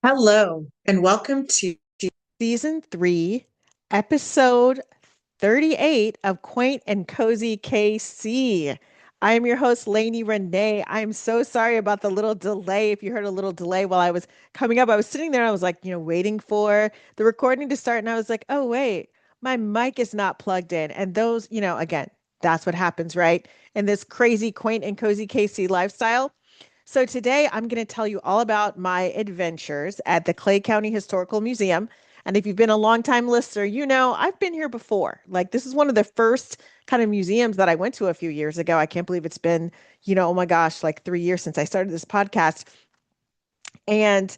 Hello, and welcome to Season 3, Episode 38 of Quaint and Cozy KC. I am your host, Lainey Renee. I'm so sorry about the little delay. If you heard a little delay while I was coming up, I was sitting there and I was like, waiting for the recording to start. And I was like, oh, wait, my mic is not plugged in. And those, again, that's what happens, right? In this crazy Quaint and Cozy KC lifestyle. So today I'm going to tell you all about my adventures at the Clay County Historical Museum. And if you've been a longtime listener, you know I've been here before. Like this is one of the first kind of museums that I went to a few years ago. I can't believe it's been, oh my gosh, like 3 years since I started this podcast. And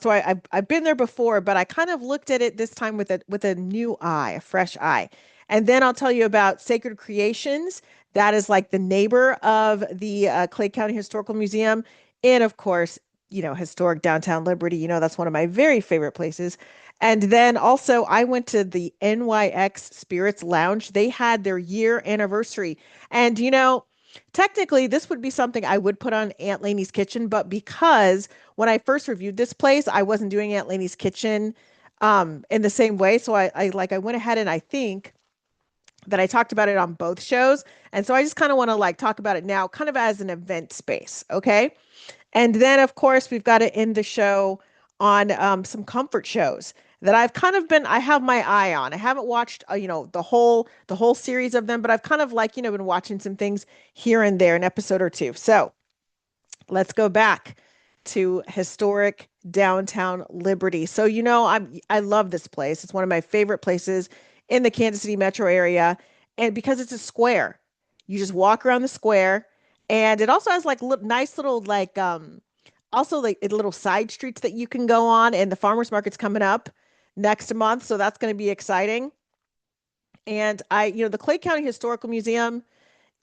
so I've been there before, but I kind of looked at it this time with a new eye, a fresh eye. And then I'll tell you about Sacred Creations. That is like the neighbor of the Clay County Historical Museum. And of course, historic downtown Liberty. That's one of my very favorite places. And then also, I went to the NYX Spirits Lounge. They had their year anniversary. And, technically, this would be something I would put on Aunt Lainey's Kitchen, but because when I first reviewed this place, I wasn't doing Aunt Lainey's Kitchen in the same way. So I went ahead and I think that I talked about it on both shows. And so I just kind of want to like talk about it now, kind of as an event space. Okay. And then, of course, we've got to end the show on some comfort shows that I have my eye on. I haven't watched, the whole series of them, but I've kind of like, been watching some things here and there, an episode or two. So let's go back to historic downtown Liberty. So, I love this place. It's one of my favorite places in the Kansas City metro area. And because it's a square, you just walk around the square and it also has like nice little like also like little side streets that you can go on, and the farmers market's coming up next month, so that's going to be exciting. And the Clay County Historical Museum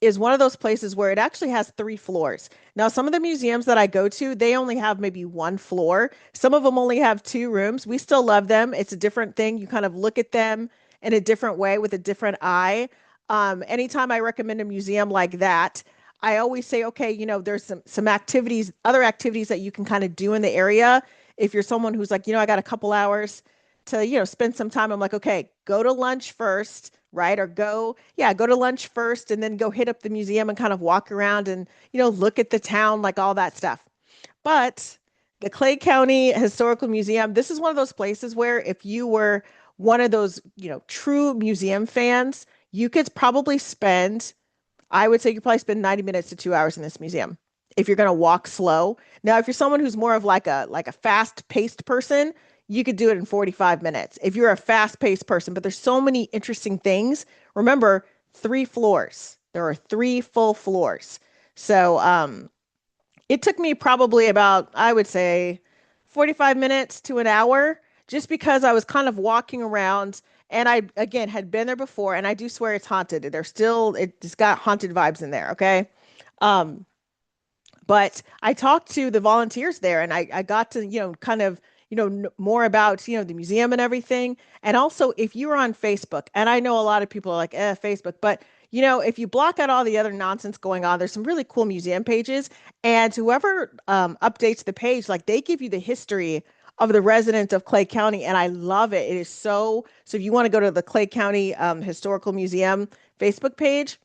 is one of those places where it actually has three floors. Now, some of the museums that I go to, they only have maybe one floor. Some of them only have two rooms. We still love them. It's a different thing. You kind of look at them in a different way with a different eye. Anytime I recommend a museum like that, I always say, okay, there's some activities, other activities that you can kind of do in the area. If you're someone who's like, I got a couple hours to, spend some time, I'm like, okay, go to lunch first, right? Or go to lunch first and then go hit up the museum and kind of walk around and, look at the town, like all that stuff. But the Clay County Historical Museum, this is one of those places where if you were one of those, true museum fans, you could probably spend, I would say you probably spend 90 minutes to 2 hours in this museum if you're going to walk slow. Now, if you're someone who's more of like a fast-paced person, you could do it in 45 minutes. If you're a fast-paced person, but there's so many interesting things. Remember, three floors. There are three full floors. So, it took me probably about, I would say, 45 minutes to an hour just because I was kind of walking around and I, again, had been there before. And I do swear it's haunted. It's got haunted vibes in there. Okay. Um, but I talked to the volunteers there and I got to, kind of, more about, the museum and everything. And also, if you're on Facebook, and I know a lot of people are like, Facebook, but if you block out all the other nonsense going on, there's some really cool museum pages. And whoever updates the page, like they give you the history of the residents of Clay County. And I love it. It is so if you want to go to the Clay County Historical Museum Facebook page,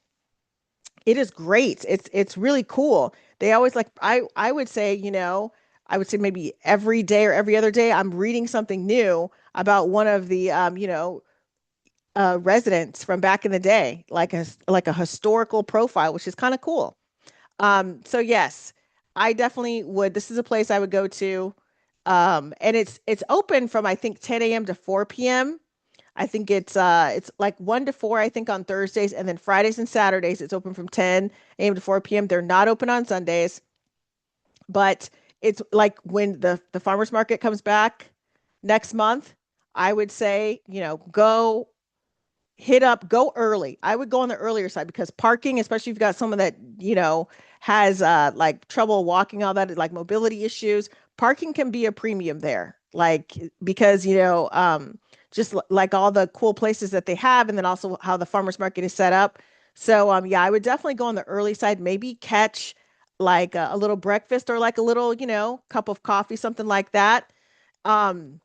it is great. It's really cool. They always like I would say, I would say maybe every day or every other day I'm reading something new about one of the residents from back in the day, like a historical profile, which is kind of cool. So yes, I definitely would. This is a place I would go to. And it's open from I think 10 a.m. to 4 p.m. I think it's like 1 to 4, I think, on Thursdays, and then Fridays and Saturdays it's open from 10 a.m. to 4 p.m. They're not open on Sundays, but it's like when the farmers market comes back next month, I would say, go early. I would go on the earlier side because parking, especially if you've got someone that, has like trouble walking, all that, like mobility issues, parking can be a premium there. Like because, like all the cool places that they have, and then also how the farmers market is set up. So yeah, I would definitely go on the early side, maybe catch like a little breakfast or like a little, cup of coffee, something like that. Um,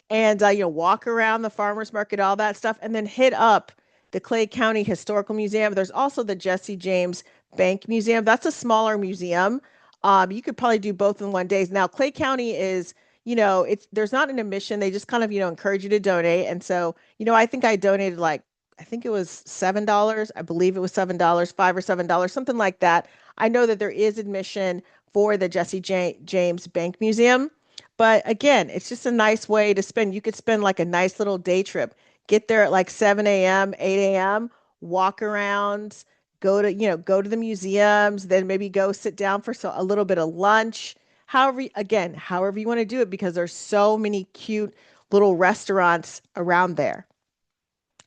and walk around the farmers market, all that stuff, and then hit up the Clay County Historical Museum. There's also the Jesse James Bank Museum. That's a smaller museum. You could probably do both in one day. Now, Clay County is, it's there's not an admission. They just kind of, encourage you to donate. And so, I think I donated like I think it was $7. I believe it was $7, $5 or $7, something like that. I know that there is admission for the James Bank Museum. But again, it's just a nice way to spend. You could spend like a nice little day trip. Get there at like 7 a.m., 8 a.m., walk around, go to the museums, then maybe go sit down for a little bit of lunch. However you want to do it, because there's so many cute little restaurants around there.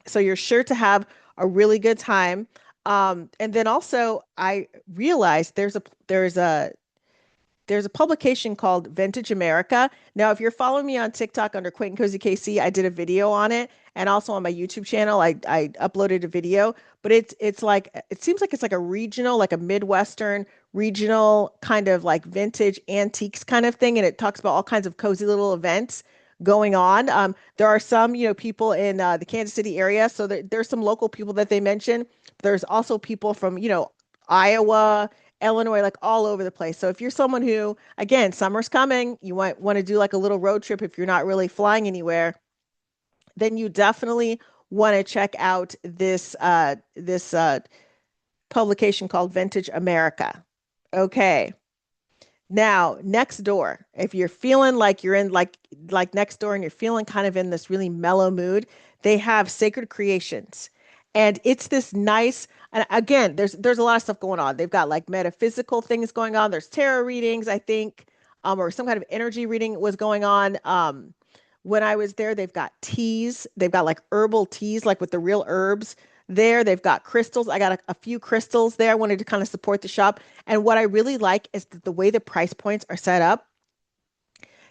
So you're sure to have a really good time. And then also I realized there's a publication called Vintage America. Now, if you're following me on TikTok under Quaint and Cozy KC, I did a video on it, and also on my YouTube channel, I uploaded a video. But it's like it seems like it's like a regional, like a Midwestern regional kind of like vintage antiques kind of thing, and it talks about all kinds of cozy little events going on. There are some people in the Kansas City area, so there's some local people that they mention. There's also people from Iowa, Illinois, like all over the place. So if you're someone who, again, summer's coming, you might want to do like a little road trip if you're not really flying anywhere, then you definitely want to check out this publication called Vintage America. Okay. Now, next door, if you're feeling like you're in like next door and you're feeling kind of in this really mellow mood, they have Sacred Creations. And it's this nice, and again, there's a lot of stuff going on. They've got like metaphysical things going on. There's tarot readings, I think, or some kind of energy reading was going on. When I was there, they've got teas. They've got like herbal teas, like with the real herbs there. They've got crystals. I got a few crystals there. I wanted to kind of support the shop. And what I really like is that the way the price points are set up.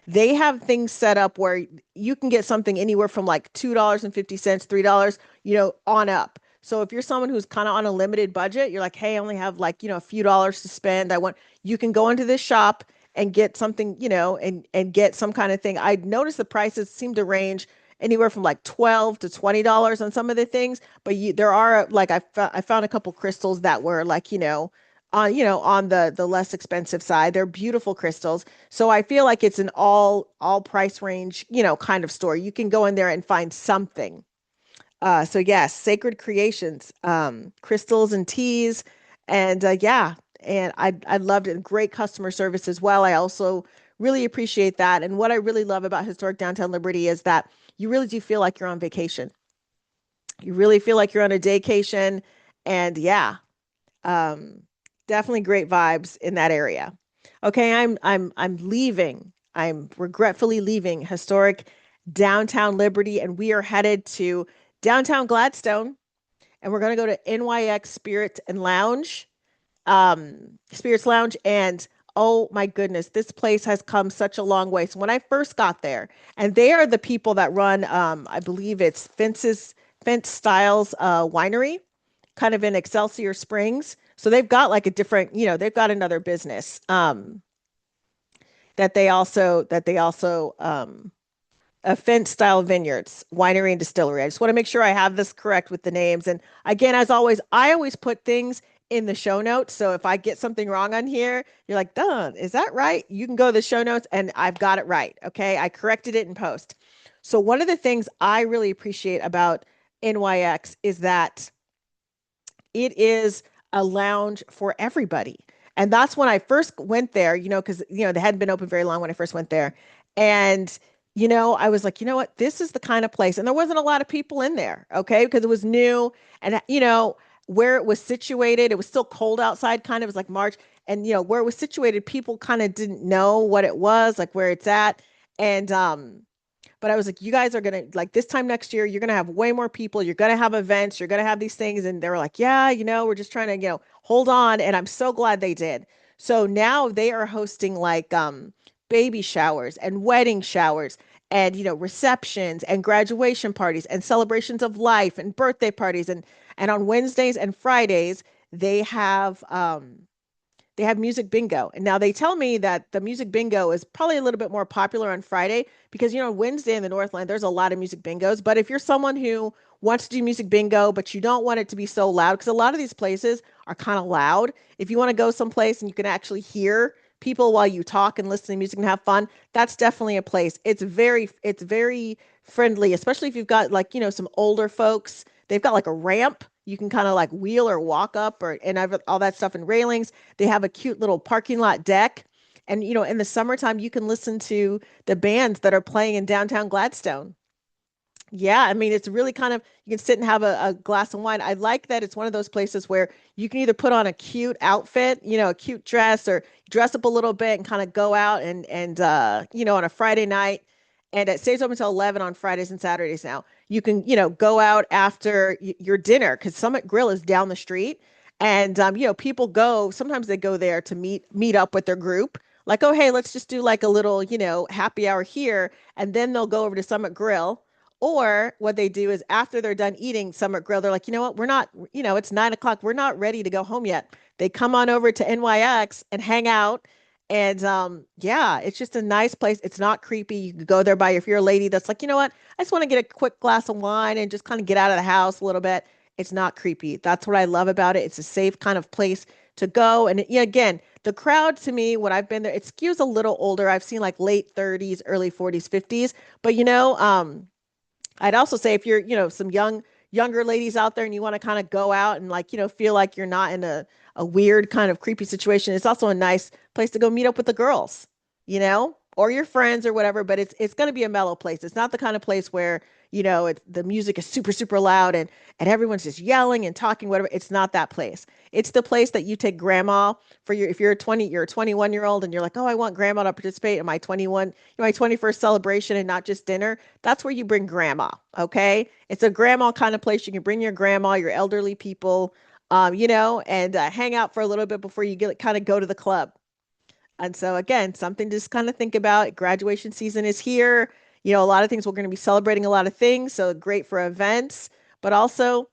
They have things set up where you can get something anywhere from like $2.50, $3, on up. So if you're someone who's kind of on a limited budget, you're like, hey, I only have like, a few dollars to spend. You can go into this shop and get something, and get some kind of thing. I noticed the prices seem to range anywhere from like 12 to $20 on some of the things, but there are like I found a couple crystals that were like, on the less expensive side. They're beautiful crystals. So I feel like it's an all price range, kind of store. You can go in there and find something. So yes, Sacred Creations, crystals and teas, and yeah, and I loved it. Great customer service as well. I also really appreciate that. And what I really love about Historic Downtown Liberty is that you really do feel like you're on vacation. You really feel like you're on a daycation, and yeah, um, definitely great vibes in that area. Okay, I'm leaving. I'm regretfully leaving historic downtown Liberty, and we are headed to downtown Gladstone, and we're going to go to NYX Spirits Lounge, and oh my goodness, this place has come such a long way. So when I first got there, and they are the people that run, I believe it's Fence Styles Winery, kind of in Excelsior Springs. So they've got like a different, they've got another business that they also a Fence Style Vineyards Winery and Distillery. I just want to make sure I have this correct with the names. And again, as always, I always put things in the show notes. So if I get something wrong on here, you're like, Don, is that right? You can go to the show notes and I've got it right. Okay. I corrected it in post. So one of the things I really appreciate about NYX is that it is a lounge for everybody. And that's when I first went there, because, they hadn't been open very long when I first went there. And, I was like, you know what? This is the kind of place. And there wasn't a lot of people in there, okay? Because it was new. And, where it was situated, it was still cold outside, kind of. It was like March. And, where it was situated, people kind of didn't know what it was, like where it's at. And, but I was like, you guys are going to, like, this time next year, you're going to have way more people. You're going to have events. You're going to have these things. And they were like, yeah, we're just trying to, hold on. And I'm so glad they did. So now they are hosting like baby showers and wedding showers and, receptions and graduation parties and celebrations of life and birthday parties. And on Wednesdays and Fridays, they have they have music bingo. And now they tell me that the music bingo is probably a little bit more popular on Friday because, Wednesday in the Northland, there's a lot of music bingos. But if you're someone who wants to do music bingo, but you don't want it to be so loud, because a lot of these places are kind of loud. If you want to go someplace and you can actually hear people while you talk and listen to music and have fun, that's definitely a place. It's very friendly, especially if you've got like, some older folks. They've got like a ramp you can kind of like wheel or walk up or and I've all that stuff and railings. They have a cute little parking lot deck. And in the summertime you can listen to the bands that are playing in downtown Gladstone. Yeah, I mean, it's really kind of, you can sit and have a glass of wine. I like that it's one of those places where you can either put on a cute outfit, a cute dress, or dress up a little bit and kind of go out and on a Friday night. And it stays open until 11 on Fridays and Saturdays now. You can, go out after your dinner because Summit Grill is down the street. And people go, sometimes they go there to meet up with their group. Like, oh, hey, let's just do like a little, happy hour here. And then they'll go over to Summit Grill, or what they do is after they're done eating Summit Grill, they're like, you know what? We're not, it's 9 o'clock. We're not ready to go home yet. They come on over to NYX and hang out. And yeah, it's just a nice place. It's not creepy. You can go there by if you're a lady that's like, you know what? I just want to get a quick glass of wine and just kind of get out of the house a little bit. It's not creepy. That's what I love about it. It's a safe kind of place to go. And yeah, again, the crowd to me, when I've been there, it skews a little older. I've seen like late 30s, early 40s, 50s. But I'd also say if you're, some younger ladies out there and you want to kind of go out and like, feel like you're not in a weird kind of creepy situation, it's also a nice place to go meet up with the girls, or your friends or whatever, but it's going to be a mellow place. It's not the kind of place where, the music is super, super loud and everyone's just yelling and talking, whatever. It's not that place. It's the place that you take grandma for if you're a 21-year-old and you're like, oh, I want grandma to participate in my 21st celebration and not just dinner. That's where you bring grandma. Okay. It's a grandma kind of place. You can bring your grandma, your elderly people, and hang out for a little bit before you get kind of go to the club. And so again, something to just kind of think about. Graduation season is here. A lot of things we're going to be celebrating a lot of things, so great for events, but also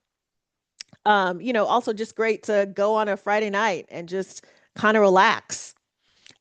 just great to go on a Friday night and just kind of relax.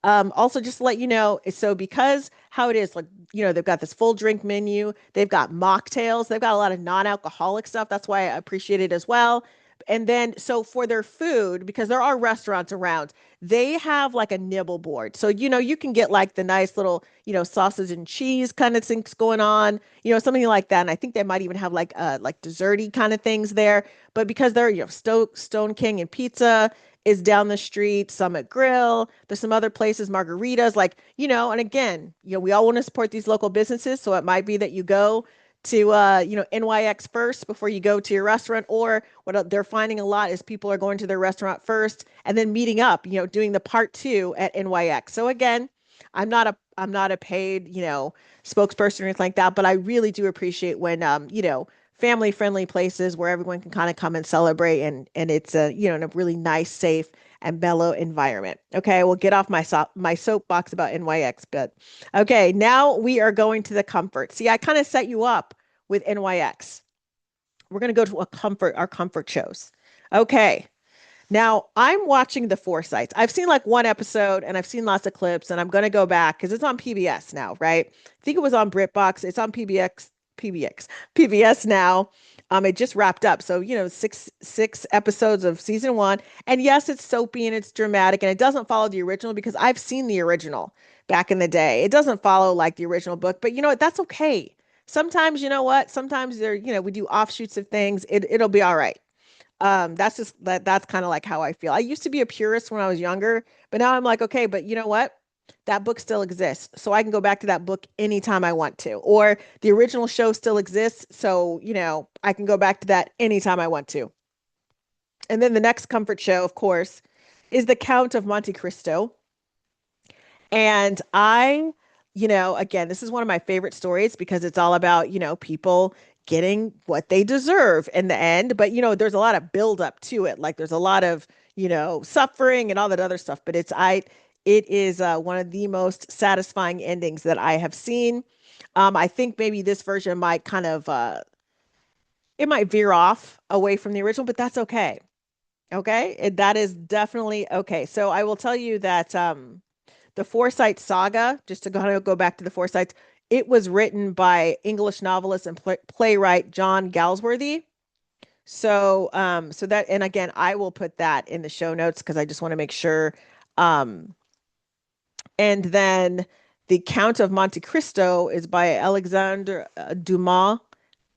Also, just to let you know, so because how it is, like, they've got this full drink menu, they've got mocktails, they've got a lot of non-alcoholic stuff. That's why I appreciate it as well. And then, so for their food, because there are restaurants around, they have like a nibble board. So, you can get like the nice little, sausage and cheese kind of things going on, something like that. And I think they might even have like desserty kind of things there. But because they're, Stone King and Pizza is down the street, Summit Grill. There's some other places, margaritas, like, and again, we all want to support these local businesses. So it might be that you go to, NYX first before you go to your restaurant, or what they're finding a lot is people are going to their restaurant first and then meeting up, doing the part two at NYX. So again, I'm not a paid, spokesperson or anything like that, but I really do appreciate when, family friendly places where everyone can kind of come and celebrate and it's in a really nice, safe and mellow environment. Okay, we'll get off my soapbox about NYX, but okay, now we are going to the comfort. See, I kind of set you up with NYX. We're going to go to our comfort shows. Okay. Now I'm watching the Forsytes. I've seen like one episode and I've seen lots of clips and I'm going to go back because it's on PBS now, right? I think it was on BritBox. It's on PBS now. It just wrapped up. So, six episodes of season one. And yes, it's soapy and it's dramatic and it doesn't follow the original because I've seen the original back in the day. It doesn't follow like the original book, but you know what? That's okay. Sometimes, you know what? Sometimes we do offshoots of things. It'll be all right. That's kind of like how I feel. I used to be a purist when I was younger, but now I'm like, okay, but you know what? That book still exists. So I can go back to that book anytime I want to. Or the original show still exists. So, I can go back to that anytime I want to. And then the next comfort show, of course, is The Count of Monte Cristo. And again, this is one of my favorite stories because it's all about, people getting what they deserve in the end. But, there's a lot of build up to it. Like there's a lot of, suffering and all that other stuff. But it is one of the most satisfying endings that I have seen. I think maybe this version might it might veer off away from the original, but that's okay. Okay, that is definitely okay. So I will tell you that the Forsyte saga, just to kind of go back to the Forsytes, it was written by English novelist and playwright John Galsworthy. So that, and again, I will put that in the show notes because I just want to make sure. Um, and then the Count of Monte Cristo is by Alexandre Dumas,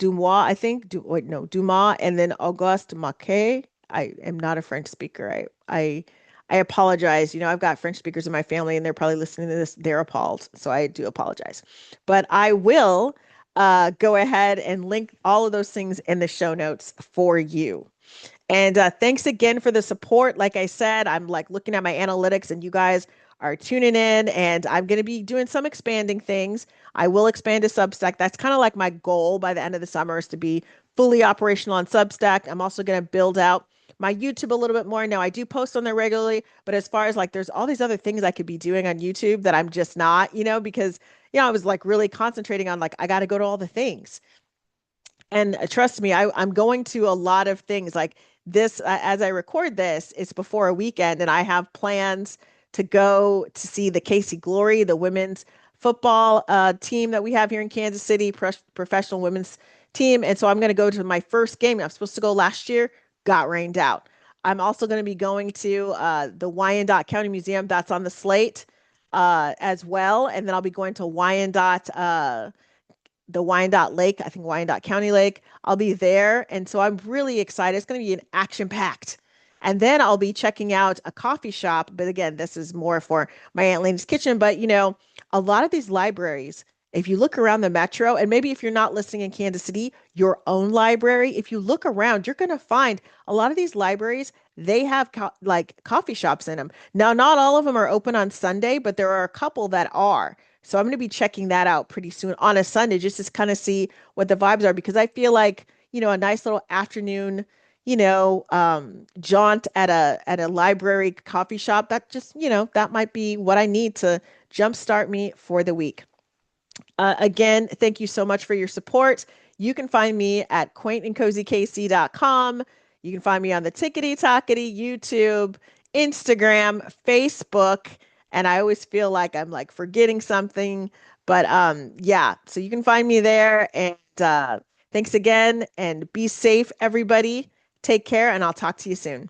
I think. Wait, no, Dumas, and then Auguste Maquet. I am not a French speaker. I apologize. I've got French speakers in my family, and they're probably listening to this. They're appalled, so I do apologize. But I will go ahead and link all of those things in the show notes for you. And thanks again for the support. Like I said, I'm like looking at my analytics and you guys are tuning in and I'm going to be doing some expanding things. I will expand to Substack. That's kind of like my goal by the end of the summer is to be fully operational on Substack. I'm also going to build out my YouTube a little bit more. Now I do post on there regularly, but as far as like there's all these other things I could be doing on YouTube that I'm just not, because I was like really concentrating on like I got to go to all the things. And trust me, I'm going to a lot of things like this. As I record this, it's before a weekend, and I have plans to go to see the KC Glory, the women's football team that we have here in Kansas City, professional women's team. And so I'm going to go to my first game. I'm supposed to go last year, got rained out. I'm also going to be going to the Wyandotte County Museum. That's on the slate as well. And then I'll be going to the Wyandotte Lake, I think Wyandotte County Lake. I'll be there. And so I'm really excited. It's going to be an action packed. And then I'll be checking out a coffee shop. But again, this is more for my Aunt Lanie's kitchen. But, a lot of these libraries, if you look around the metro, and maybe if you're not listening in Kansas City, your own library, if you look around, you're going to find a lot of these libraries, they have like coffee shops in them. Now, not all of them are open on Sunday, but there are a couple that are. So I'm going to be checking that out pretty soon on a Sunday just to kind of see what the vibes are because I feel like, a nice little afternoon, jaunt at a library coffee shop, that just, that might be what I need to jumpstart me for the week. Again, thank you so much for your support. You can find me at quaintandcozykc.com. You can find me on the Tickety Tockety, YouTube, Instagram, Facebook, and I always feel like I'm like forgetting something. But yeah, so you can find me there. And thanks again and be safe, everybody. Take care, and I'll talk to you soon.